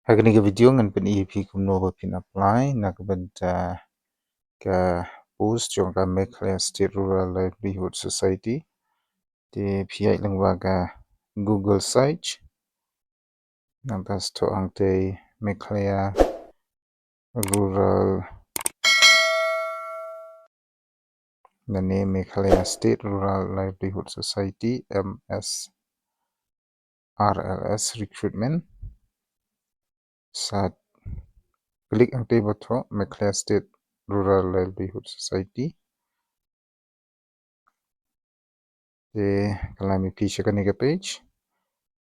Hari ni video ngan pen EP kumno pin apply nak benta ka post jong ka Meghalaya State Rural Livelihood Society di pihak lengwaga Google search nampas to angte Meghalaya Rural nane Meghalaya State Rural Livelihood Society MSRLS Recruitment saat klik angte bato Meghalaya State Rural Livelihood Society di kalami page ka ni page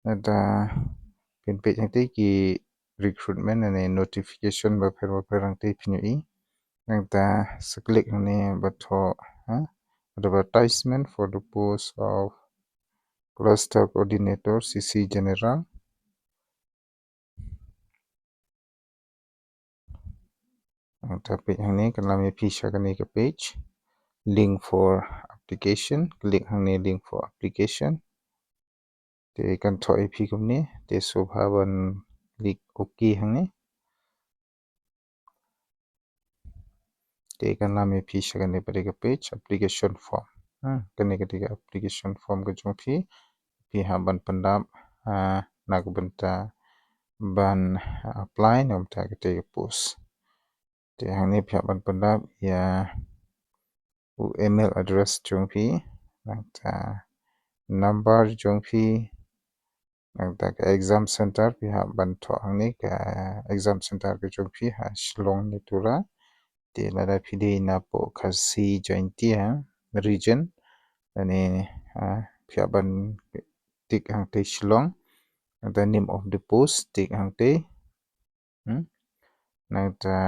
ada pin page nanti ki recruitment ane notification baper nanti pinui nangta seklik ni bato advertisement for the post of cluster coordinator CC general nangta page ni kalami page ka ni page link for application klik ni link for application te kan thoi EP kumni te subhaban klik OK hangni te kan lami phi shagan pada page application form kene ketika application form ke jongphi pihak ban pendap nak benta ban apply nom ta ketika post te hangni pihak ban pendap ya email address jongphi nangta number jongphi nangta exam center pihak ban tho hangni ka exam center ke jongphi ha Shillong ni tura te lada pide na po kasi jointia region ane pihak ban tik hang te Shillong the name of the post tik hang te nangta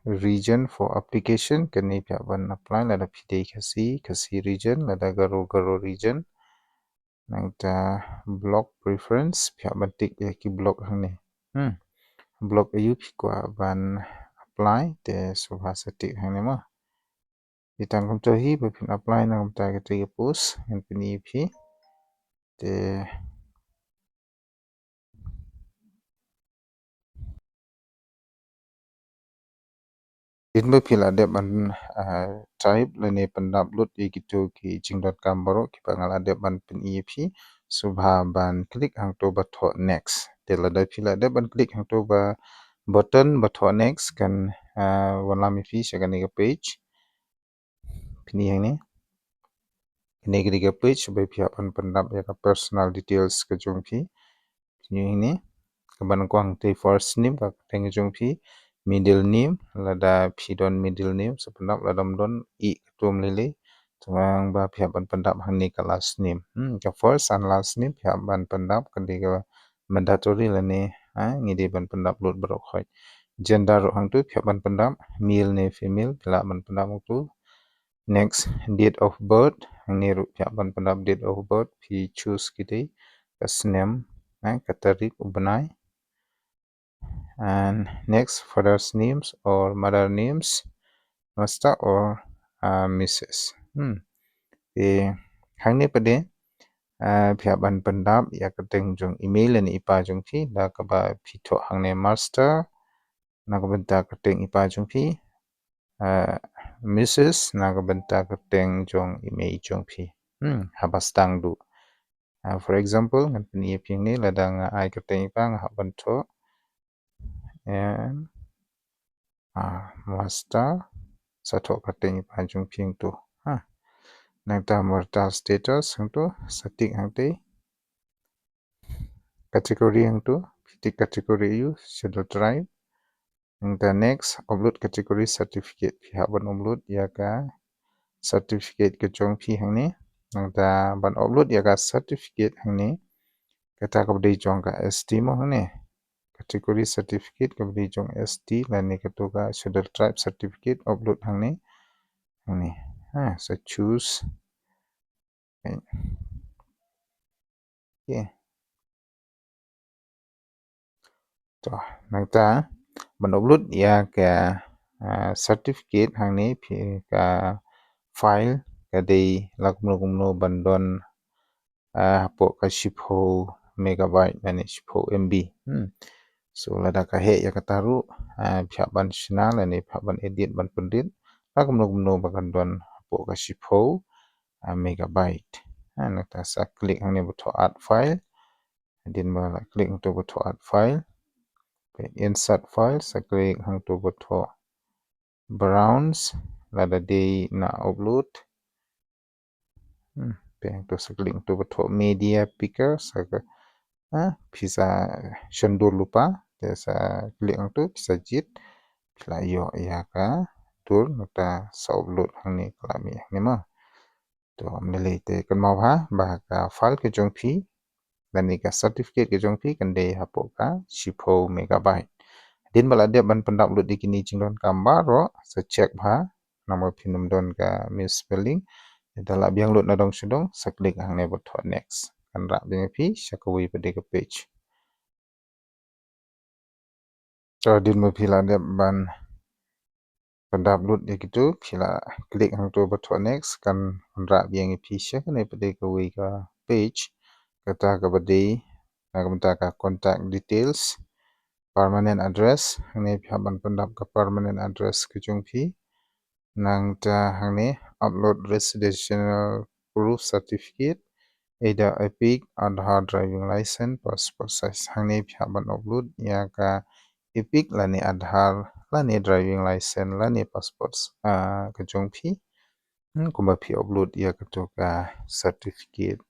region for application kani pihak ban apply lada pide kasi region lada garo region nangta block preference pihak ban tik ya ki block hang ni block ayu pikwa ban apply te subha setik hang ni ma ditang kum to hi bapin apply na kum ta ke post en pini phi te in bapil ade ban type lene pendap lut ikitu ki jing.com baro ki pangal ade ban pin phi subha ban klik hang to batho next te lada phila ade ban klik hang to ba button batho next kan wanami phi shagan ni page pini hang ni ke page by pihak ban pendap ya personal details ke jongphi ini kaban kwang te first name ka teng jongphi middle name lada phidon middle name sependap ladam don I tum lele tawang ba pihak ban pendap hangni ka last name ka first and last name pihak ban pendap kan ka mandatory lane ngide ban pendap lot barok khoi gender hang tu pihak ban pendap male ne female pila ban pendap tu next date of birth hangni ru pihak ban pendap date of birth phi choose kite kas name ka tarik ubanai and next father's names or mother names Mr. or Mrs. Hangni pade pihak ban pendap ya keteng jong email ni ipa jong phi da ka ba phitho hangne master na ka benta keteng ipa jong phi Mrs. na ka benta keteng jong email jong phi habastang du for example ngan pini ping ni ladang ai keteng ipa ngah bentho and master sato keteng ipa jong ping tu nangta marital status hang tu satik hang te category hang tu pitik category you schedule tribe nangta next upload category certificate pihak ban upload ya ka certificate ke jong phi hang ni nangta ban upload ya ka certificate hang ni kata ka bdei jong ka ST mo hang ni category certificate ka bdei jong ST lani ka tu ka schedule tribe certificate upload hang ni so choose okay to nangta ban upload ya ka certificate hang ni phi ka file ka dei lakmno kumno bandon po ka shipho megabyte lani 10 MB. So lada kahe ya kataru pihak ban sina lani pihak ban edit ban pendit la kumno bakan don po ka 10 megabyte. Nakta sa klik hang ni beto add file. Din ba klik untuk beto add file. Insert file sa klik hang tu beto browse lada day na upload. Hang tu sa klik tu beto media picker sa bisa shendur lupa sa klik hang tu bisa jit pila yo ya ka tur nakta sa upload hang ni kalami hang ni ma. To amnele te kan mau ha bah ka file ke jongphi dan ni ka certificate ke jongphi kan de hapo ka 10 megabyte. Din bala dia ban pendap lut dikini jingdon gambar ro sa check ha nama pinum don ka misspelling dalam biang lut nadong sudong sa klik hang ne bot next kan ra biang pi syakawi pada ke page. So din mo pila dia ban pendap lut gitu pila klik hang tu bot next kan ra biang pi syakawi pada ke wi ka page kata ka bade ka ka contact details permanent address hang ne pihak ban pendap ka permanent address ke jongphi nang ta hang ne upload residential proof certificate either epic Aadhaar driving license passport size hang ne pihak ban upload ya ka epic lani Aadhaar lani driving license lani passport ke jongphi kuma phi upload ya ka to ka certificate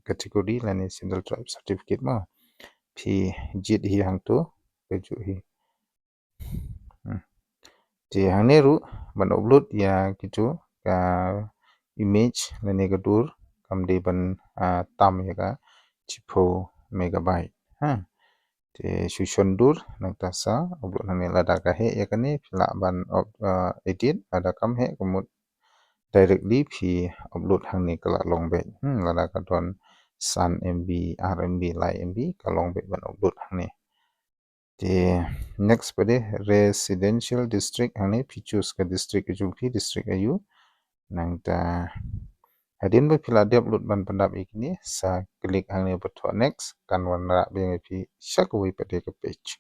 category lani single tribe certificate ma phi jit hi hang tu ke ju hi Di hang ne ru ban upload ya gitu ka image lani ka dur kam de ban tam ya ka 10 megabyte Di susun dur nang tasa upload nang lada ka he ya kani pila ban edit lada kam he kumut directly phi upload hang ni kala long back lada ka don san MB RMB lai MB ka long back ban upload hang ni Di next pada residential district hang ni phi choose ka district ke jumpi district ayu nang ta hadin ba pila dia upload ban pendap ikni sa klik hang ni beto next kan warna beng phi syakwi pada ke page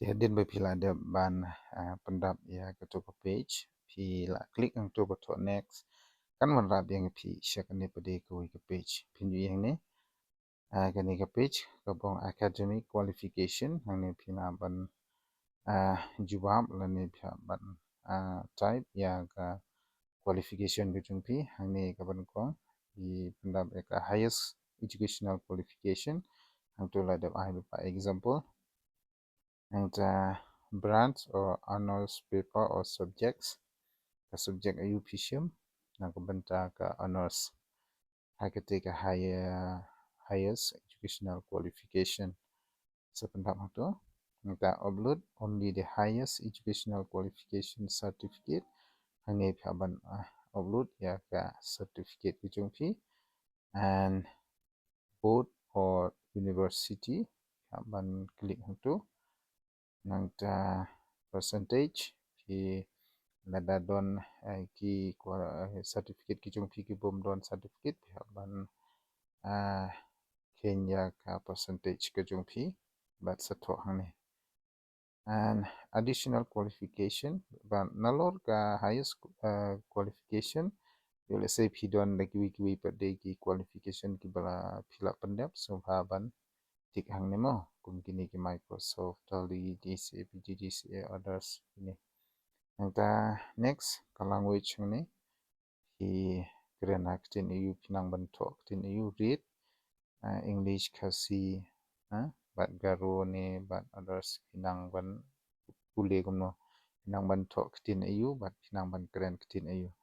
hadin ba pila dia ban pendap ya ke to page pila klik hang tu beto next kan warna beng phi syakni pada ke page pinju yang ni kani ka page ka bong academic qualification hang ni phina ban jawab lani phia ban type ya ka qualification ke jungpi hang ni ka ban ko di pendap ka highest educational qualification hang tu la da example and branch or honors paper or subjects ka subject ayu phishim na ka banta ka honors ka highest educational qualification sependap tu kita upload only the highest educational qualification certificate hang ni ban upload ya ka certificate ke jongphi and board or university ban klik hang tu nang ta percentage ki lada don ki certificate ki jongphi ki bom don certificate ban Kenya ka percentage ke jongphi bat sato hang ni and additional qualification ban nalor ka highest qualification let's say pidon lagi wiki pada ki qualification ki bala phila pendap so ban tik hang ni mo kum kini ki Microsoft Tally DCA PGDCA others ini yang ta next ka language ni ki keren aktin eu pinang bentok tin eu read English kasi bat garo ni bat others pinang ban pule kumno pinang ban tok tin eu bat pinang ban keren tin eu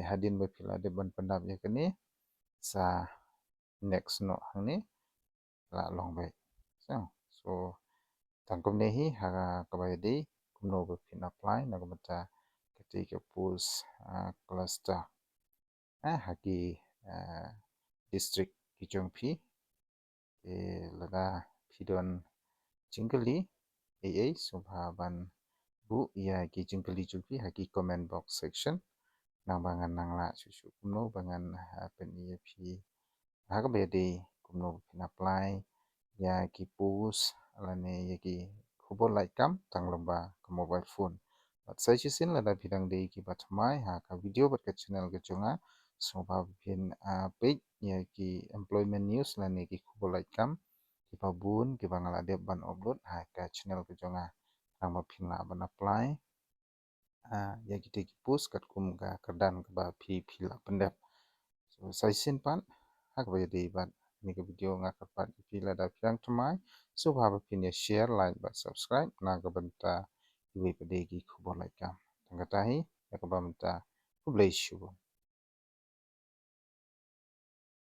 hadin ba pila de ban pendap ya kani sa next no hang ni la long bai so tangkom ne hi ha ka bai de kumno ba pin apply na ko mata ketika post cluster haki district ki jongphi laga pidon jingkali AA subha ban bu ya ki jingkali jumpi haki comment box section nang bangan nang la susu kumno bangan pen EAP ha ka bedi kumno pin apply ya ki post alane ya ki khobor laikam tang lomba ka mobile phone bat sai chisin la da bidang dei ki batmai ha ka video bat ka channel ka chunga soba pin page ya ki employment news lane ki khobor laikam ki pabun ki bangala de ban upload ha ka channel ka chunga nang ba pin la ban apply ya kita post kat kum ka kerdan ka ba phi la pendap so sai sin pan hak ba de ban ni ka video nga ka pat phi la da pyang tmai so ba ba pin ya share like ba subscribe na ka banta iwe pa de ki khobor like ka tang ka tahi ya ka ba mata ku bless you